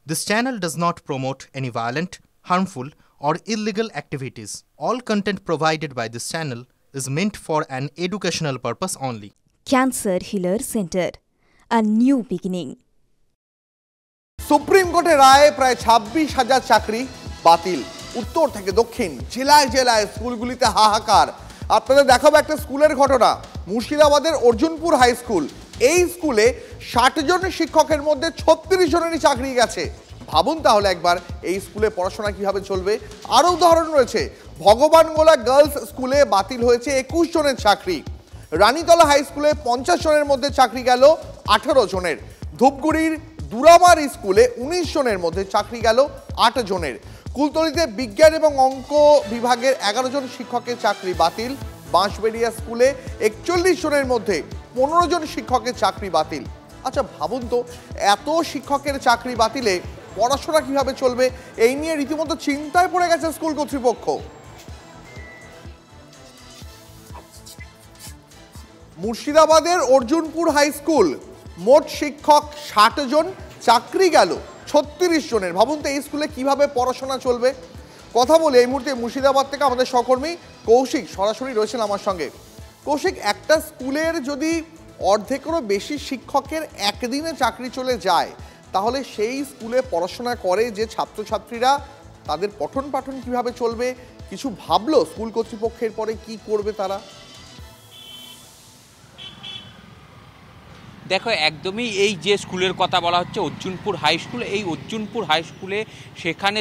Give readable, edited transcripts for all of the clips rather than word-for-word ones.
This channel does not promote any violent, harmful, or illegal activities. All content provided by this channel is meant for an educational purpose only. Cancer Healer Center, a new beginning. Supreme কোর্টের রায়ে প্রায় 26,000 চাকরি বাতিল। উত্তর থেকে দক্ষিণ জেলায় জেলায় স্কুলগুলিতে হাহাকার। আপনাদের দেখাবো একটা স্কুলের ঘটনা। মুর্শিদাবাদের অর্জুনপুর হাই স্কুল। এই স্কুলে 60 জন শিক্ষকের মধ্যে 36 জনেরই চাকরি গেছে। ভাবুন তাহলে একবার এই স্কুলে পড়াশোনা কিভাবে চলবে। আরও উদাহরণ রয়েছে। ভগবানগোলা গার্লস স্কুলে বাতিল হয়েছে 21 জনের চাকরি। রানীতলা হাই স্কুলে 50 জনের মধ্যে চাকরি গেল 18 জনের। ধূপগুড়ির দুরামার স্কুলে 19 জনের মধ্যে চাকরি গেল 8 জনের। কুলতলিতে বিজ্ঞান এবং অঙ্ক বিভাগের 11 জন শিক্ষকের চাকরি বাতিল। বাঁশবেড়িয়া স্কুলে 41 জনের মধ্যে 15 জন শিক্ষকের চাকরি বাতিল। আচ্ছা ভাবুন তো, এত শিক্ষকের চাকরি বাতিলে পড়াশোনা কিভাবে চলবে, এই নিয়ে রীতিমতো চিন্তায় পড়ে গেছে স্কুল কর্তৃপক্ষ। মুর্শিদাবাদের অর্জুনপুর হাই স্কুল, মোট শিক্ষক 60 জন, চাকরি গেল 36 জনের। ভাবুন তো এই স্কুলে কিভাবে পড়াশোনা চলবে। কথা বলে এই মুহূর্তে মুর্শিদাবাদ থেকে আমাদের সহকর্মী কৌশিক সরাসরি রয়েছেন আমার সঙ্গে। কৌশিক, একটা স্কুলের যদি অর্ধেকেরও বেশি শিক্ষকের একদিনে চাকরি চলে যায়, তাহলে সেই স্কুলে পড়াশোনা করে যে ছাত্রছাত্রীরা, তাদের পঠন পাঠন কিভাবে চলবে, কিছু ভাবলো স্কুল কর্তৃপক্ষের পরে কি করবে তারা? দেখো, একদমই এই যে স্কুলের কথা বলা হচ্ছে অর্জুনপুর হাই স্কুল, এই অর্জুনপুর হাই স্কুলে সেখানে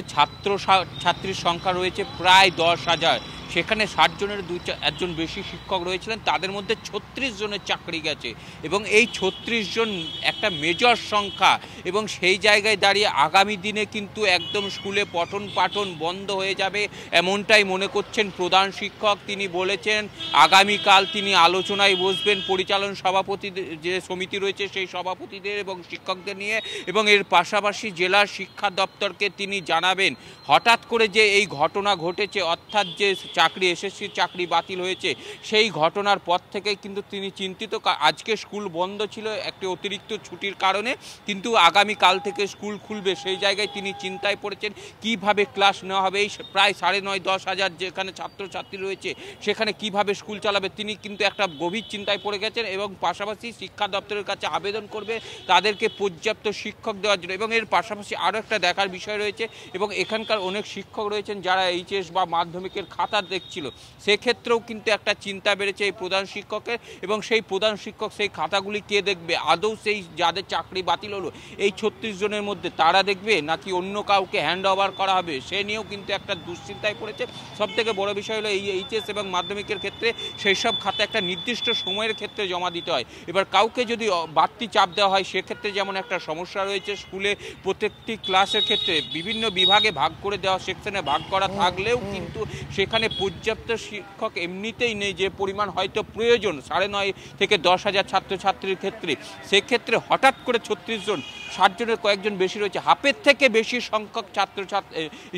ছাত্রীর সংখ্যা রয়েছে প্রায় 10,000। সেখানে 60 জনের একজন বেশি শিক্ষক রয়েছিলেন, তাদের মধ্যে 36 জনের চাকরি গেছে এবং এই 36 জন একটা মেজর সংখ্যা। এবং সেই জায়গায় দাঁড়িয়ে আগামী দিনে কিন্তু একদম স্কুলে পঠন পাঠন বন্ধ হয়ে যাবে এমনটাই মনে করছেন প্রধান শিক্ষক। তিনি বলেছেন আগামীকাল তিনি আলোচনায় বসবেন পরিচালন সভাপতিদের, যে সমিতি রয়েছে সেই সভাপতিদের এবং শিক্ষকদের নিয়ে, এবং এর পাশাপাশি জেলার শিক্ষা দপ্তরকে তিনি জানাবেন হঠাৎ করে যে এই ঘটনা ঘটেছে, অর্থাৎ যে চাকরি এসএসসির চাকরি বাতিল হয়েছে, সেই ঘটনার পর থেকে কিন্তু তিনি চিন্তিত। আজকে স্কুল বন্ধ ছিল একটি অতিরিক্ত ছুটির কারণে, কিন্তু আগামীকাল থেকে স্কুল খুলবে, সেই জায়গায় তিনি চিন্তায় পড়েছেন কিভাবে ক্লাস নেওয়া হবে। এই প্রায় 9,5-10 হাজার যেখানে ছাত্রছাত্রী রয়েছে সেখানে কিভাবে স্কুল চালাবে, তিনি কিন্তু একটা গভীর চিন্তায় পড়ে গেছেন এবং পাশাপাশি শিক্ষা দপ্তরের কাছে আবেদন করবে তাদেরকে পর্যাপ্ত শিক্ষক দেওয়ার জন্য। এবং এর পাশাপাশি আরও একটা দেখার বিষয় রয়েছে, এবং এখানকার অনেক শিক্ষক রয়েছেন যারা এইচএস বা মাধ্যমিকের খাতা দেখছিল, সেক্ষেত্রেও কিন্তু একটা চিন্তা বেড়েছে এই প্রধান শিক্ষকের। এবং সেই প্রধান শিক্ষক সেই খাতাগুলি কে দেখবে, আদৌ সেই যাদের চাকরি বাতিল হলো এই 36 জনের মধ্যে তারা দেখবে নাকি অন্য কাউকে হ্যান্ড ওভার করা হবে, সে নিয়েও কিন্তু একটা দুশ্চিন্তায় পড়েছে। সবথেকে বড় বিষয় হলো এই এইচএস এবং মাধ্যমিকের ক্ষেত্রে সেই সব খাতা একটা নির্দিষ্ট সময়ের ক্ষেত্রে জমা দিতে হয়। এবার কাউকে যদি বাড়তি চাপ দেওয়া হয় সেক্ষেত্রে যেমন একটা সমস্যা রয়েছে, স্কুলে প্রত্যেকটি ক্লাসের ক্ষেত্রে বিভিন্ন বিভাগে ভাগ করে দেওয়া, সেকশনে ভাগ করা থাকলেও কিন্তু সেখানে পর্যাপ্ত শিক্ষক এমনিতেই নেই যে পরিমাণ হয়তো প্রয়োজন 9,500 থেকে 10,000 ছাত্রছাত্রীর ক্ষেত্রে। সেক্ষেত্রে হঠাৎ করে 36 জন, 60 জনের কয়েকজন বেশি রয়েছে, হাফের থেকে বেশি সংখ্যক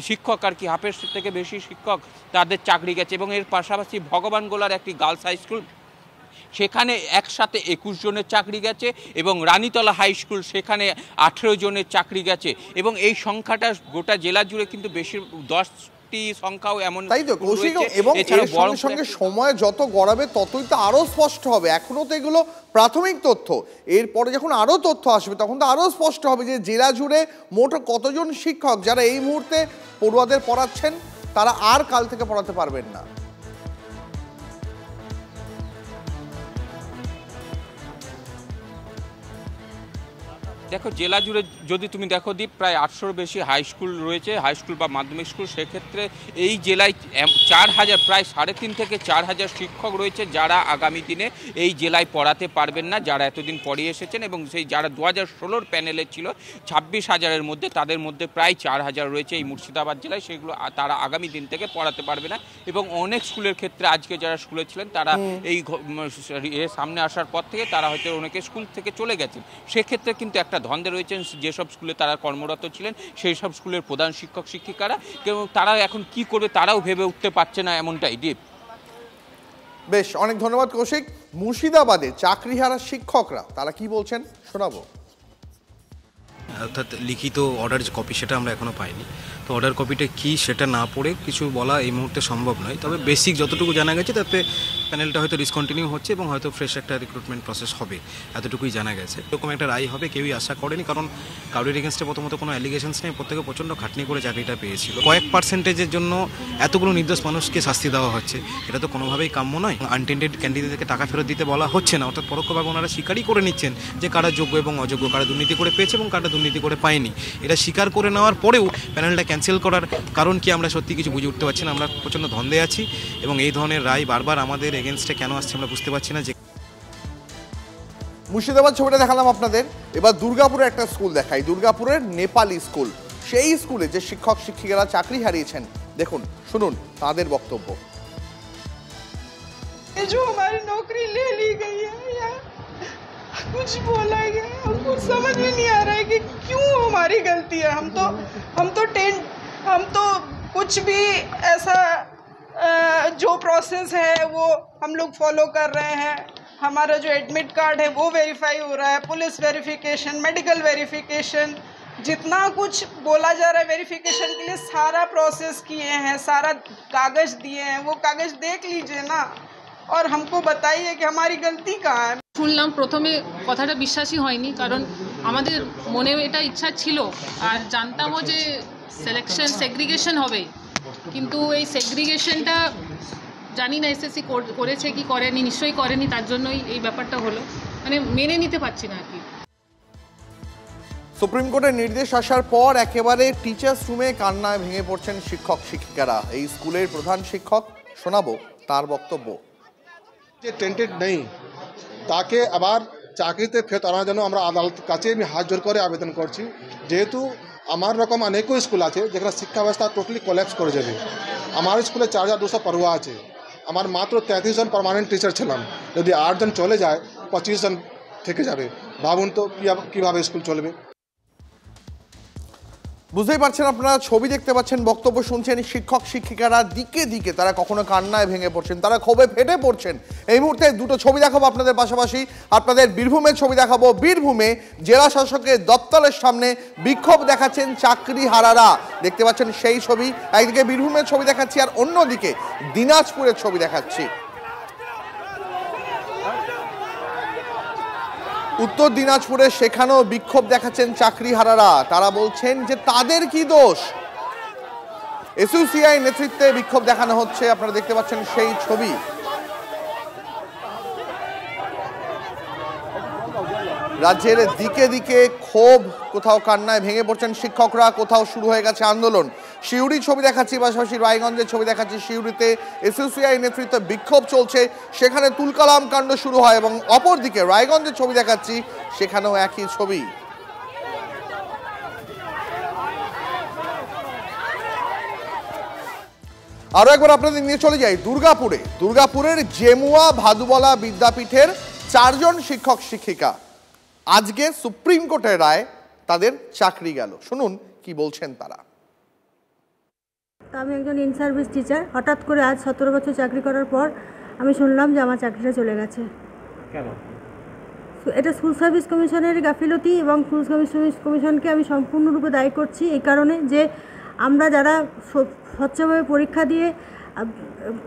শিক্ষক আর কি, হাফের থেকে বেশি শিক্ষক তাদের চাকরি গেছে। এবং এর পাশাপাশি ভগবানগোলার একটি গার্লস হাই স্কুল, সেখানে একসাথে 21 জনের চাকরি গেছে, এবং রানীতলা হাই স্কুল সেখানে 18 জনের চাকরি গেছে। এবং এই সংখ্যাটা গোটা জেলা জুড়ে কিন্তু বেশি 10 সংখ্যাও এমন। তাই তো কৌশিক, এবং এর সঙ্গে সঙ্গে সময় যত গড়াবে ততই তো আরো স্পষ্ট হবে। এখনো তো এগুলো প্রাথমিক তথ্য, এরপরে যখন আরো তথ্য আসবে তখন তো আরো স্পষ্ট হবে যে জেলা জুড়ে মোট কতজন শিক্ষক যারা এই মুহূর্তে পড়ুয়াদের পড়াচ্ছেন তারা আর কাল থেকে পড়াতে পারবেন না। দেখো, জেলা জুড়ে যদি তুমি দেখো দীপ, প্রায় 800-র বেশি হাই স্কুল রয়েছে, হাই স্কুল বা মাধ্যমিক স্কুল। সেক্ষেত্রে এই জেলায় 4,000, প্রায় 3,500 থেকে 4,000 শিক্ষক রয়েছে যারা আগামী দিনে এই জেলায় পড়াতে পারবেন না, যারা এতদিন পড়িয়ে এসেছেন। এবং সেই যারা 2016-র প্যানেলে ছিল 26,000-এর মধ্যে, তাদের মধ্যে প্রায় 4,000 রয়েছে এই মুর্শিদাবাদ জেলায়, সেগুলো তারা আগামী দিন থেকে পড়াতে পারবে না। এবং অনেক স্কুলের ক্ষেত্রে আজকে যারা স্কুলে ছিলেন তারা এই সামনে আসার পর থেকে তারা হয়তো অনেকে স্কুল থেকে চলে গেছেন। সেক্ষেত্রে কিন্তু একটা ধন্দে রয়েছেন যেসব স্কুলে তারা কর্মরত ছিলেন সেই সব স্কুলের প্রধান শিক্ষক শিক্ষিকারা, এবং তারা এখন কি করবে তারাও ভেবে উঠতে পারছে না, এমনটাই। দীপ, বেশ, অনেক ধন্যবাদ কৌশিক। মুর্শিদাবাদে চাকরিহারা শিক্ষকরা তারা কি বলছেন শোনাবো। অর্থাৎ লিখিত অর্ডার যে কপি সেটা আমরা এখনও পাইনি। তো অর্ডার কপিটা কী সেটা না পড়ে কিছু বলা এই মুহূর্তে সম্ভব নয়। তবে বেসিক যতটুকু জানা গেছে তাতে প্যানেলটা হয়তো ডিসকন্টিনিউ হচ্ছে এবং হয়তো ফ্রেশ একটা রিক্রুটমেন্ট প্রসেস হবে, এতটুকুই জানা গেছে। এরকম একটা রায় হবে কেউই আশা করেনি, কারণ কারোর এগেনস্টে প্রথমত কোনো অ্যালিগেশনস নেই, প্রত্যেকে প্রচণ্ড খাটনি করে চাকরিটা পেয়েছিল। কয়েক পার্সেন্টেজের জন্য এতগুলো নির্দোষ মানুষকে শাস্তি দেওয়া হচ্ছে, এটা তো কোনোভাবেই কাম্য নয়। আনটেন্ডেড ক্যান্ডিডেটকে টাকা ফেরত দিতে বলা হচ্ছে না, অর্থাৎ পরোক্ষভাবে ওনারা স্বীকারই করে নিচ্ছেন যে কারা যোগ্য এবং অযোগ্য, কারা দুর্নীতি করে পেয়েছে এবং কারা দুর্নীতি করে পায়নি। এটা স্বীকার করে নেওয়ার পরেও প্যানেলটা ক্যান্সেল করার কারণ কি আমরা সত্যি কিছু বুঝে উঠতে পারছি না। আমরা প্রচণ্ড ধন্দে আছি এবং এই ধরনের রায় বারবার আমাদের এগেনস্টে কেন আসছে আমরা বুঝতে পারছি না। যে মুর্শিদাবাদ ছবিটা দেখালাম আপনাদের, এবার দুর্গাপুরের একটা স্কুল দেখাই, দুর্গাপুরের নেপালি স্কুল। সেই স্কুলে যে শিক্ষক শিক্ষিকারা চাকরি হারিয়েছেন, দেখুন শুনুন তাদের বক্তব্য। जो हमारी नौकरी ले ली गई है या कुछ बोला गया, हमको समझ में नहीं आ रहा है कि क्यों हमारी गलती है। हम तो कुछ भी ऐसा जो प्रोसेस है वो हम लोग फॉलो कर रहे हैं। हमारा जो एडमिट कार्ड है वो वेरीफाई हो रहा है, पुलिस वेरिफिकेशन, मेडिकल वेरिफिकेशन, जितना कुछ बोला जा रहा है वेरिफिकेशन के लिए सारा प्रोसेस किए हैं, सारा कागज दिए हैं। वो कागज देख लीजिए ना और हमको बताइए कि हमारी गलती कहाँ है। শুনলাম প্রথমে কথাটা বিশ্বাসই হয়নি, কারণ আমাদের মনে এটা ইচ্ছা ছিল আর জানতামও যে সিলেকশন সেগ্রিগেশন হবে, কিন্তু এই সেগ্রিগেশনটা জানি না এসএসসি করেছে কি করেনি, নিশ্চয়ই করেনি, তার জন্যই এই ব্যাপারটা হলো, মানে মেনে নিতে পারছি না আর কি। সুপ্রিম কোর্টের নির্দেশ আসার পর একেবারে টিচার্স রুমে কান্নায় ভেঙে পড়ছেন শিক্ষক শিক্ষিকারা। এই স্কুলের প্রধান শিক্ষক, শোনাবো তার বক্তব্য। যে টেন্টেড নেই তাকে আবার চাকরিতে ফেরত আনার জন্য আমরা আদালত কাছে আমি হাত জোর করে আবেদন করছি, যেহেতু আমার রকম অনেকও স্কুল আছে যেখানে শিক্ষা ব্যবস্থা টোটালি কোল্যাপস করে যাবে। আমার স্কুলে 4200 পড়ুয়া আছে, আমার মাত্র 33 জন পার্মানেন্ট টিচার ছিলাম, যদি 8 জন চলে যায় 25 জন থেকে যাবে। ভাবুন তো কীভাবে স্কুল চলবে। বুঝতেই পারছেন আপনারা, ছবি দেখতে পাচ্ছেন, বক্তব্য শুনছেন। শিক্ষক শিক্ষিকারা দিকে দিকে তারা কখনো কান্নায় ভেঙে পড়ছেন, তারা ক্ষোভে ফেটে পড়ছেন। এই মুহূর্তে দুটো ছবি দেখাবো আপনাদের, পাশাপাশি আপনাদের বীরভূমের ছবি দেখাবো। বীরভূমে জেলা শাসকের দপ্তরের সামনে বিক্ষোভ দেখাচ্ছেন চাকরি হারারা, দেখতে পাচ্ছেন সেই ছবি। একদিকে বীরভূমের ছবি দেখাচ্ছি আর অন্যদিকে দিনাজপুরের ছবি দেখাচ্ছি। উত্তর দিনাজপুরে সেখানেও বিক্ষোভ দেখাচ্ছেন চাকরি হারারা। তারা বলছেন যে তাদের কি দোষ। এসইউসিআই নেতৃত্বে বিক্ষোভ দেখানো হচ্ছে, আপনারা দেখতে পাচ্ছেন সেই ছবি। রাজ্যের দিকে দিকে ক্ষোভ, কোথাও কান্নায় ভেঙে পড়ছেন শিক্ষকরা, কোথাও শুরু হয়ে গেছে আন্দোলন। সিউড়ি ছবি দেখাচ্ছি, পাশাপাশি রায়গঞ্জের ছবি দেখাচ্ছি। সিউড়িতে এসইউসিআই নেতৃত্বে বিক্ষোভ চলছে, সেখানে তুলকালাম কাণ্ড শুরু হয়, এবং অপরদিকে রায়গঞ্জের ছবি দেখাচ্ছি, সেখানেও একই ছবি। আরো একবার আপনাদের নিয়ে চলে যাই দুর্গাপুরে। দুর্গাপুরের জেমুয়া ভাদুবলা বিদ্যাপীঠের 4 জন শিক্ষক শিক্ষিকা, আজকে সুপ্রিম কোর্টের রায় তাদের চাকরি গেল। শুনুন কি বলছেন তারা। আমি একজন ইন সার্ভিস টিচার, হঠাৎ করে আজ 17 বছর চাকরি করার পর আমি শুনলাম যে আমার চাকরিটা চলে গেছে। কেন? এটা স্কুল সার্ভিস কমিশনের গাফিলতি, এবং স্কুল সার্ভিস কমিশনকে আমি সম্পূর্ণরূপে দায়ী করছি এই কারণে যে আমরা যারা স্বচ্ছভাবে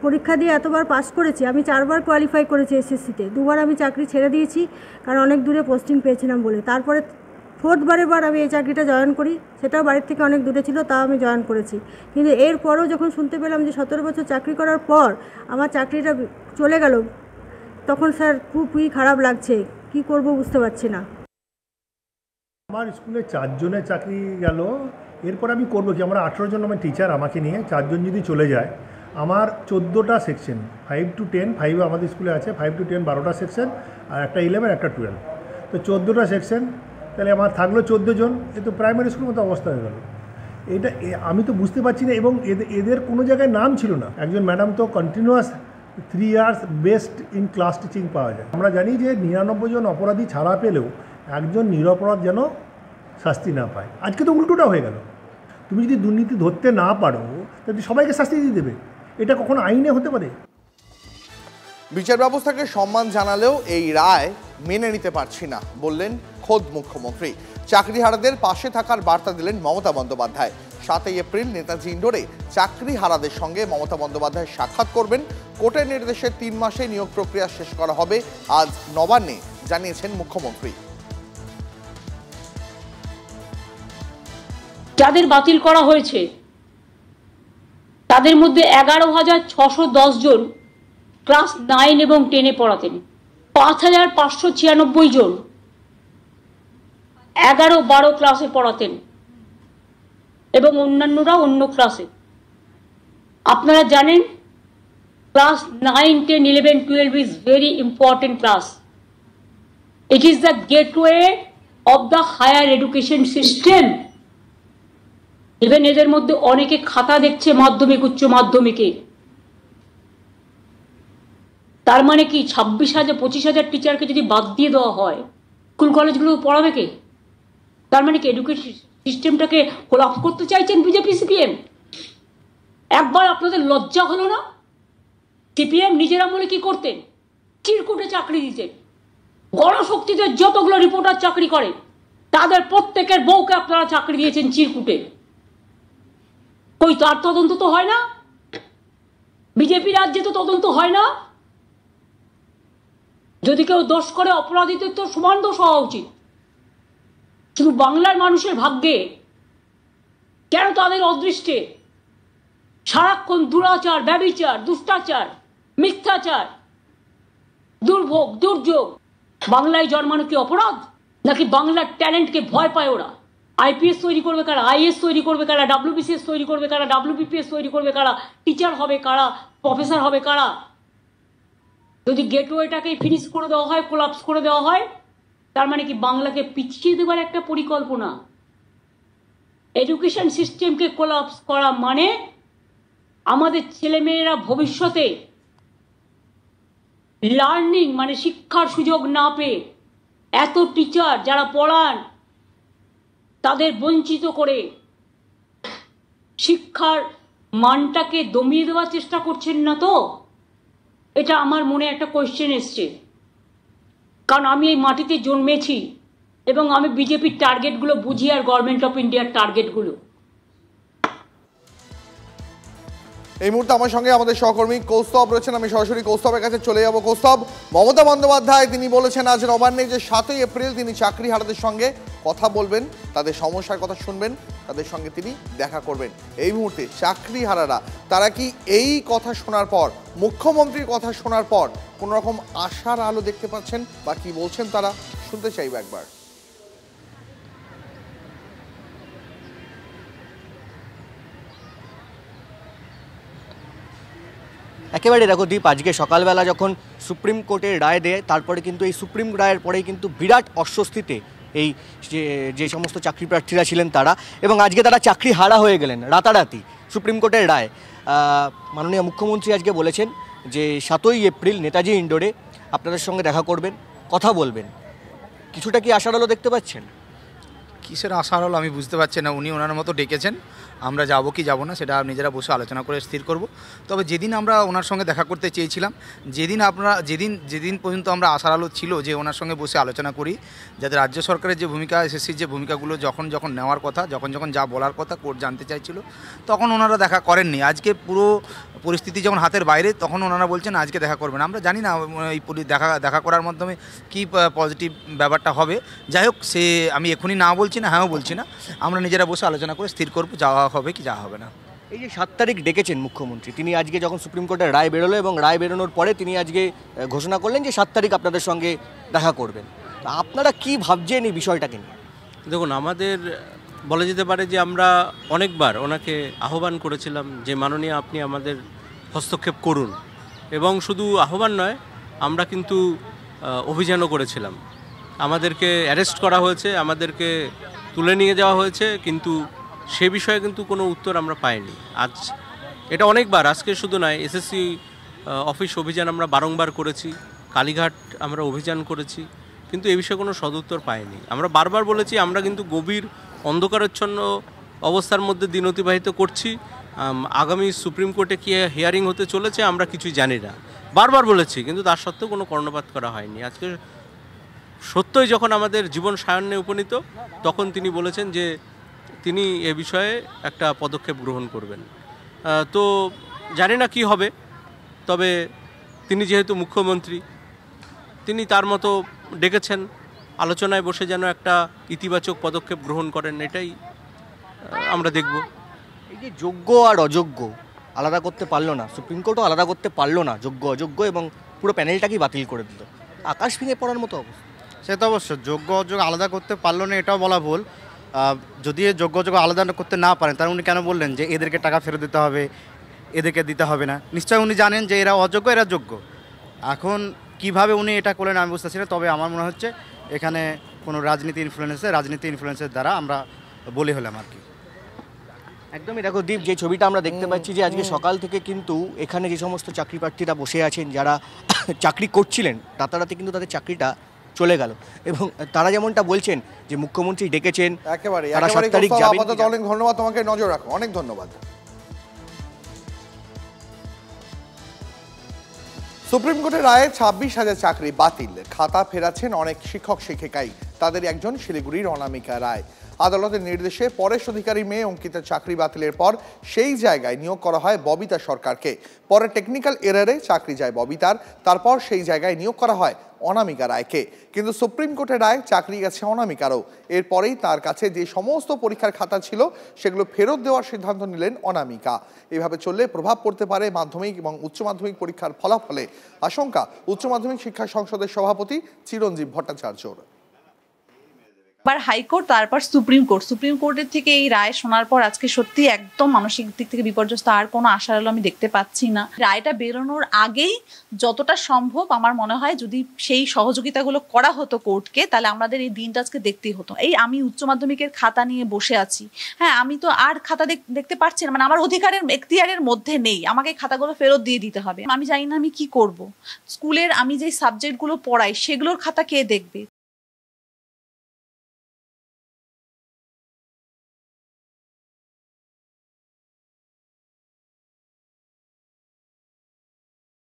পরীক্ষা দিয়ে এতবার পাস করেছি, আমি 4 বার কোয়ালিফাই করেছি এসএসসিতে, 2 বার আমি চাকরি ছেড়ে দিয়েছি কারণ অনেক দূরে পোস্টিং পেয়েছিলাম বলে। তারপরে 4th বারের আমি এই চাকরিটা জয়েন করি, সেটাও বাড়ির থেকে অনেক দূরে ছিল, তাও আমি জয়েন করেছি। কিন্তু এরপরও যখন শুনতে পেলাম যে 17 বছর চাকরি করার পর আমার চাকরিটা চলে গেল, তখন স্যার খুবই খারাপ লাগছে, কি করব বুঝতে পারছি না। আমার স্কুলে 4 জনের চাকরি গেল, এরপর আমি করবো কি? আমরা 18 জন আমার টিচার, আমাকে নিয়ে 4 জন যদি চলে যায়, আমার 14টা সেকশন, 5 to 10, 5 আমাদের স্কুলে আছে, 5 to 10 12টা সেকশন, আর একটা 11 একটা 12, তো 14টা সেকশন, তাহলে আমার থাকলো 14 জন। এ তো প্রাইমারি স্কুলের মতো অবস্থা হয়ে গেল। এটা আমি তো বুঝতে পারছি না, এবং এদের কোনো জায়গায় নাম ছিল না। একজন ম্যাডাম তো continuous 3 years best in class teaching পাওয়া যায়। আমরা জানি যে 99 জন অপরাধী ছাড়া পেলেও একজন নিরপরাধ যেন শাস্তি না পায়। আজকে তো উল্টোটা হয়ে গেল। তুমি যদি দুর্নীতি ধরতে না পারো তাহলে সবাইকে শাস্তি দিয়ে দেবে, এটা কখনো আইনে হতে পারে? বিচার ব্যবস্থাকে সম্মান জানালেও এই রায় মেনে নিতে পারছি না, বললেন খোদ মুখ্যমন্ত্রী। চাকরিহারাদের পাশে থাকার বার্তা দিলেন মমতা বন্দ্যোপাধ্যায়। 7 এপ্রিল নেতাজি ইন্ডোরে চাকরিহারাদের সঙ্গে মমতা বন্দ্যোপাধ্যায় সাক্ষাৎ করবেন। কোর্টের নির্দেশে 3 মাসে নিয়োগ প্রক্রিয়া শেষ করা হবে আজ নবান্নে, জানিয়েছেন মুখ্যমন্ত্রী। যাদের বাতিল করা হয়েছে তাদের মধ্যে 11,610 জন ক্লাস 9 এবং 10-এ পড়াতেন, 5,596 জন 11-12 ক্লাসে পড়াতেন এবং অন্যান্যরা অন্য ক্লাসে। আপনারা জানেন class 9, 10, 11, 12 is very important class. It is the gateway of the higher education system. Even এদের মধ্যে অনেকে খাতা দেখছে মাধ্যমিক উচ্চ মাধ্যমিকে। তার মানে কি 26,000-25,000 টিচারকে যদি বাদ দিয়ে দেওয়া হয়, স্কুল কলেজগুলো পড়াবে কে? তার মানে কি এডুকেশন সিস্টেমটাকে কোলাপস করতে চাইছেন বিজেপি সিপিএম? একবার আপনাদের লজ্জা হলো না? সিপিএম নিজেরা বলে কি করতেন? চিরকুটে চাকরি দিতেন। গণশক্তিতে যতগুলো রিপোর্টার চাকরি করে তাদের প্রত্যেকের বউকে আপনারা চাকরি দিয়েছেন চিরকুটে। কই তার তদন্ত তো হয় না? বিজেপি রাজ্যে তো তদন্ত হয় না। যদি কেউ দোষ করে অপরাধীদের তো সমান দোষ হওয়া উচিত। শুধু বাংলার মানুষের ভাগ্যে কেন তাদের অদৃষ্টে সারাক্ষণ দুরাচার, ব্যভিচার, দুষ্টাচার, মিথ্যাচার, দুর্ভোগ, দুর্যোগ? বাংলায় জন্মানো কি অপরাধ? নাকি বাংলার ট্যালেন্টকে ভয় পায় ওরা? আইপিএস তৈরি করবে কারা? আইএস তৈরি করবে কারা? ডাব্লিউবিসিএস তৈরি করবে কারা? ডাব্লিউবিপিএস তৈরি করবে কারা? টিচার হবে কারা? প্রফেসর হবে কারা? যদি গেটওয়েটাকে ফিনিশ করে দেওয়া হয়, কোলাপস করে দেওয়া হয়, তার মানে কি বাংলাকে পিছিয়ে দেওয়ার একটা পরিকল্পনা? এডুকেশন সিস্টেমকে কোলাপস করা মানে আমাদের ছেলেমেয়েরা ভবিষ্যতে লার্নিং মানে শিক্ষার সুযোগ না পেয়ে এত টিচার যারা পড়ান তাদের বঞ্চিত করে শিক্ষার মানটাকে দমিয়ে দেওয়ার চেষ্টা করছেন না তো? এটা আমার মনে একটা কোয়েশ্চেন এসছে। কারণ আমি এই মাটিতে জন্মেছি এবং আমি বিজেপির টার্গেটগুলো বুঝি আর গভর্নমেন্ট অফ ইন্ডিয়ার টার্গেটগুলো। এই মুহূর্তে আমার সঙ্গে আমাদের সহকর্মী কৌস্তব রয়েছেন। আমি সরাসরি কৌস্তবের কাছে চলে যাব। কৌস্তব, মমতা বন্দ্যোপাধ্যায় তিনি বলেছেন আজ নবান্নে যে 7 এপ্রিল তিনি চাকরিহারাদের সঙ্গে কথা বলবেন, তাদের সমস্যার কথা শুনবেন, তাদের সঙ্গে তিনি দেখা করবেন। এই মুহূর্তে চাকরিহারারা তারা কি এই কথা শোনার পর, মুখ্যমন্ত্রীর কথা শোনার পর কোনো রকম আশার আলো দেখতে পাচ্ছেন বা কি বলছেন তারা? শুনতে চাইব একবার। একেবারে দেখো দীপ, আজকে সকালবেলা যখন সুপ্রিম কোর্টের রায় দেয়, তারপরে কিন্তু এই সুপ্রিম রায়ের পরেই কিন্তু বিরাট অস্বস্তিতে এই যে সমস্ত চাকরি প্রার্থীরা ছিলেন তারা, এবং আজকে তারা চাকরি হারা হয়ে গেলেন রাতারাতি সুপ্রিম কোর্টের রায়। মাননীয় মুখ্যমন্ত্রী আজকে বলেছেন যে 7 এপ্রিল নেতাজি ইন্ডোরে আপনাদের সঙ্গে দেখা করবেন, কথা বলবেন। কিছুটা কি আশার আলো দেখতে পাচ্ছেন? কিসের আশার আলো আমি বুঝতে পারছি না। উনি ওনার মতো ডেকেছেন, আমরা যাব কি যাব না সেটা নিজেরা বসে আলোচনা করে স্থির করব। তবে যেদিন আমরা ওনার সঙ্গে দেখা করতে চেয়েছিলাম, যেদিন পর্যন্ত আমরা আশার আলো ছিল যে ওনার সঙ্গে বসে আলোচনা করি, যাতে রাজ্য সরকারের যে ভূমিকা, এসএসসির যে ভূমিকাগুলো যখন নেওয়ার কথা, যখন যা বলার কথা কোর্ট জানতে চাইছিল, তখন ওনারা দেখা করেননি। আজকে পুরো পরিস্থিতি যখন হাতের বাইরে, তখন ওনারা বলছেন আজকে দেখা করবেন। আমরা জানি না এই দেখা করার মাধ্যমে কি পজিটিভ ব্যাপারটা হবে। যাই হোক, সে আমি এখনই না বলছি না, হ্যাঁও বলছি না। আমরা নিজেরা বসে আলোচনা করে স্থির করবো যাওয়া হবে কি যাওয়া হবে না। এই যে 7 তারিখ ডেকেছেন মুখ্যমন্ত্রী, তিনি আজকে যখন সুপ্রিম কোর্টের রায় বেরোলো এবং রায় বেরোনোর পরে তিনি আজকে ঘোষণা করলেন যে 7 তারিখ আপনাদের সঙ্গে দেখা করবেন। আপনারা কি ভাবছেন এই বিষয়টাকে নিয়ে? দেখুন, আমাদের বলা যেতে পারে যে আমরা অনেকবার ওনাকে আহ্বান করেছিলাম যে মাননীয় আপনি আমাদের হস্তক্ষেপ করুন, এবং শুধু আহ্বান নয়, আমরা কিন্তু অভিযানও করেছিলাম। আমাদেরকে অ্যারেস্ট করা হয়েছে, আমাদেরকে তুলে নিয়ে যাওয়া হয়েছে, কিন্তু সে বিষয়ে কিন্তু কোনো উত্তর আমরা পাইনি। আজ এটা অনেকবার, আজকে শুধু নয়, এসএসসি অফিস অভিযান আমরা বারংবার করেছি, কালীঘাট আমরা অভিযান করেছি, কিন্তু এ বিষয়ে কোনো সদুত্তর পাইনি। আমরা বারবার বলেছি আমরা কিন্তু গভীর অন্ধকারাচ্ছন্ন অবস্থার মধ্যে দিন অতিবাহিত করছি। আগামী সুপ্রিম কোর্টে কি হিয়ারিং হতে চলেছে আমরা কিছুই জানি না, বারবার বলেছি, কিন্তু তার সত্ত্বেও কোনো কর্ণপাত করা হয়নি। আজকে সত্যই যখন আমাদের জীবন সায়ান্নে উপনীত তখন তিনি বলেছেন যে তিনি এ বিষয়ে একটা পদক্ষেপ গ্রহণ করবেন। তো জানি না কি হবে, তবে তিনি যেহেতু মুখ্যমন্ত্রী তিনি তার মতো ডেকেছেন, আলোচনায় বসে যেন একটা ইতিবাচক পদক্ষেপ গ্রহণ করেন, এটাই আমরা দেখব। এই যে যোগ্য আর অযোগ্য আলাদা করতে পারলো না, সুপ্রিম কোর্টও আলাদা করতে পারলো না যোগ্য অযোগ্য, এবং পুরো প্যানেলটাকেই বাতিল করে দিল, আকাশ ভেঙে পড়ার মতো অবস্থা। সে তো অবশ্য যোগ্য অযোগ্য আলাদা করতে পারলো না, এটাও বলা ভুল। যদি যোগ্য অযোগ্য আলাদা করতে না পারেন তাহলে উনি কেন বললেন যে এদেরকে টাকা ফেরত দিতে হবে, এদেরকে দিতে হবে না? নিশ্চয়ই উনি জানেন যে এরা অযোগ্য এরা যোগ্য। এখন কিভাবে উনি এটা করলেন আমি বুঝতেছি না, তবে আমার মনে হচ্ছে এখানে কোনো রাজনীতি ইনফ্লুয়েন্সের দ্বারা আমরা বলি হলাম আর কি। একদমই। দেখো দীপ, যে ছবিটা আমরা দেখতে পাচ্ছি যে আজকে সকাল থেকে কিন্তু এখানে যে সমস্ত চাকরি প্রার্থীরা বসে আছেন, যারা চাকরি করছিলেন, রাতারাতি কিন্তু তাদের চাকরিটা চলে গেল। এবং তারা যেমনটা বলছেন যে মুখ্যমন্ত্রী ডেকেছেন, তারা 7 তারিখ যাবেন। অনেক ধন্যবাদ তোমাকে, নজর রাখো, অনেক ধন্যবাদ। সুপ্রিম কোর্টের রায়ে 26,000 চাকরি বাতিল, খাতা ফেরাচ্ছেন অনেক শিক্ষক শিক্ষিকাই, তাদের একজন শিলিগুড়ির অনামিকা রায়। আদালতের নির্দেশে পরেশ অধিকারী মেয়ে অঙ্কিতার চাকরি বাতিলের পর সেই জায়গায় নিয়োগ করা হয় ববিতা সরকারকে। পরে টেকনিক্যাল এরারে চাকরি যায় ববিতার, তারপর সেই জায়গায় নিয়োগ করা হয় অনামিকা রায়কে। কিন্তু সুপ্রিম কোর্টের রায় চাকরি গেছে অনামিকারও। এরপরেই তার কাছে যে সমস্ত পরীক্ষার খাতা ছিল সেগুলো ফেরত দেওয়ার সিদ্ধান্ত নিলেন অনামিকা। এভাবে চললে প্রভাব পড়তে পারে মাধ্যমিক এবং উচ্চ মাধ্যমিক পরীক্ষার ফলাফলে, আশঙ্কা উচ্চ মাধ্যমিক শিক্ষা সংসদের সভাপতি চিরঞ্জীব ভট্টাচার্যর। হাইকোর্ট, তারপর সুপ্রিম কোর্টের থেকে এই রায় শোনার পর আজকে সত্যি একদম মানসিক দিক থেকে বিপর্যস্ত, আর কোনো আশার আলো আমি দেখতে পাচ্ছি না। রায়টা বেরোনোর আগেই যতটা সম্ভব আমার মনে হয় যদি সেই সহযোগিতাগুলো করা হতো কোর্টকে, তাহলে আমাদের এই দিনটা আজকে দেখতেই হতো। এই আমি উচ্চ মাধ্যমিকের খাতা নিয়ে বসে আছি, হ্যাঁ, আমি তো আর খাতা দেখতে পারছি না, মানে আমার অধিকারের এখতিয়ারের মধ্যে নেই, আমাকে খাতাগুলো ফেরত দিয়ে দিতে হবে। আমি জানি না আমি কি করব। স্কুলের আমি যে সাবজেক্টগুলো পড়াই সেগুলোর খাতা কে দেখবে?